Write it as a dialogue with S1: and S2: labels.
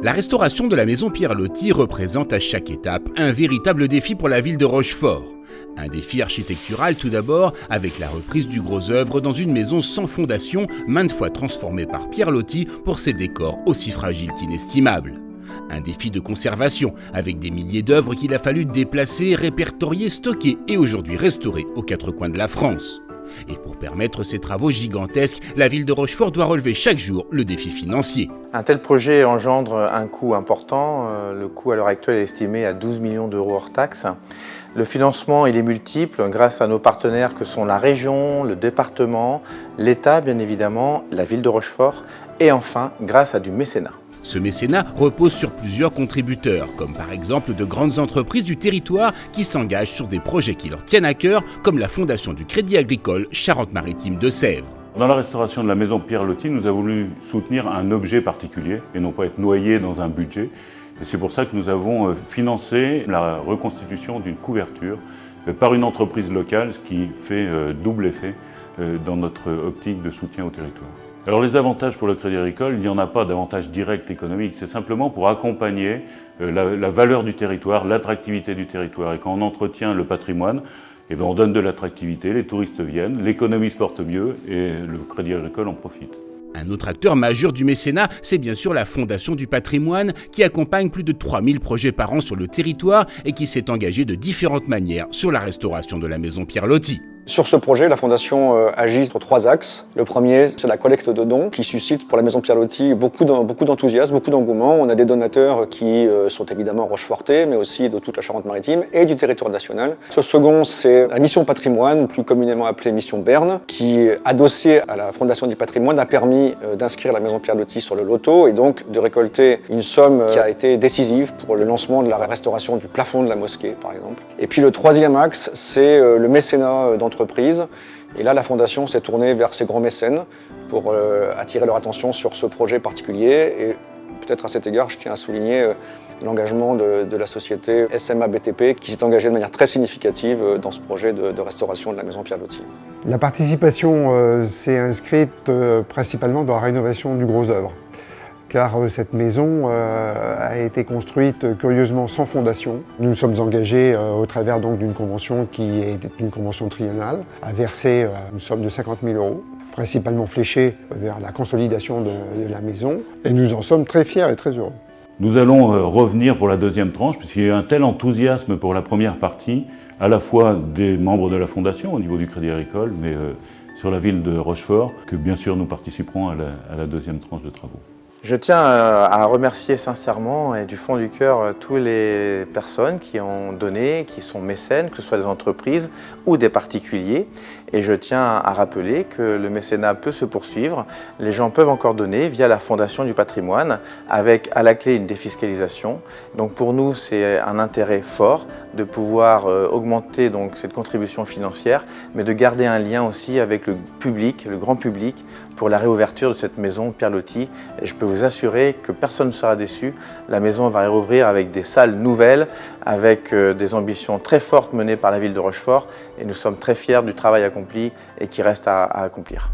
S1: La restauration de la maison Pierre Loti représente à chaque étape un véritable défi pour la ville de Rochefort. Un défi architectural tout d'abord, avec la reprise du gros œuvre dans une maison sans fondation, maintes fois transformée par Pierre Loti pour ses décors aussi fragiles qu'inestimables. Un défi de conservation, avec des milliers d'œuvres qu'il a fallu déplacer, répertorier, stocker et aujourd'hui restaurer aux quatre coins de la France. Et pour permettre ces travaux gigantesques, la ville de Rochefort doit relever chaque jour le défi financier.
S2: Un tel projet engendre un coût important. Le coût à l'heure actuelle est estimé à 12 millions d'euros hors taxes. Le financement il est multiple grâce à nos partenaires que sont la région, le département, l'État bien évidemment, la ville de Rochefort et enfin grâce à du mécénat.
S1: Ce mécénat repose sur plusieurs contributeurs, comme par exemple de grandes entreprises du territoire qui s'engagent sur des projets qui leur tiennent à cœur, comme la Fondation du Crédit Agricole Charente-Maritime de Sèvres.
S3: Dans la restauration de la maison Pierre Loti, nous avons voulu soutenir un objet particulier et non pas être noyé dans un budget. Et c'est pour ça que nous avons financé la reconstitution d'une couverture par une entreprise locale, ce qui fait double effet dans notre optique de soutien au territoire. Alors les avantages pour le Crédit Agricole, il n'y en a pas d'avantage direct économique, c'est simplement pour accompagner la valeur du territoire, l'attractivité du territoire. Et quand on entretient le patrimoine, on donne de l'attractivité, les touristes viennent, l'économie se porte mieux et le Crédit Agricole en profite.
S1: Un autre acteur majeur du mécénat, c'est bien sûr la Fondation du patrimoine qui accompagne plus de 3000 projets par an sur le territoire et qui s'est engagée de différentes manières sur la restauration de la maison Pierre Loti.
S4: Sur ce projet, la Fondation agit sur 3 axes. Le premier, c'est la collecte de dons qui suscite pour la maison Pierre Loti beaucoup d'enthousiasme, beaucoup d'engouement. On a des donateurs qui sont évidemment rochefortais, mais aussi de toute la Charente-Maritime et du territoire national. Ce second, c'est la mission patrimoine, plus communément appelée mission Berne, qui, adossée à la Fondation du patrimoine, a permis d'inscrire la maison Pierre Loti sur le loto et donc de récolter une somme qui a été décisive pour le lancement de la restauration du plafond de la mosquée, par exemple. Et puis le troisième axe, c'est le mécénat d'entreprise. Et là, la Fondation s'est tournée vers ces grands mécènes pour attirer leur attention sur ce projet particulier. Et peut-être à cet égard, je tiens à souligner l'engagement de la société SMA BTP qui s'est engagée de manière très significative dans ce projet de restauration de la maison Pierre Loti.
S5: La participation s'est inscrite principalement dans la rénovation du gros œuvre. Car cette maison a été construite curieusement sans fondation. Nous nous sommes engagés au travers d'une convention qui était une convention triennale, à verser une somme de 50 000 €, principalement fléchée vers la consolidation de la maison. Et nous en sommes très fiers et très heureux.
S3: Nous allons revenir pour la deuxième tranche, puisqu'il y a eu un tel enthousiasme pour la première partie, à la fois des membres de la Fondation au niveau du Crédit Agricole, mais sur la ville de Rochefort, que bien sûr nous participerons à la deuxième tranche de travaux.
S2: Je tiens à remercier sincèrement et du fond du cœur toutes les personnes qui ont donné, qui sont mécènes, que ce soit des entreprises ou des particuliers. Et je tiens à rappeler que le mécénat peut se poursuivre. Les gens peuvent encore donner via la Fondation du patrimoine avec à la clé une défiscalisation. Donc pour nous, c'est un intérêt fort de pouvoir augmenter cette contribution financière, mais de garder un lien aussi avec le public, le grand public, pour la réouverture de cette maison Pierre Loti. Et je peux vous assurer que personne ne sera déçu. La maison va réouvrir avec des salles nouvelles, avec des ambitions très fortes menées par la ville de Rochefort. Et nous sommes très fiers du travail accompli et qui reste à accomplir.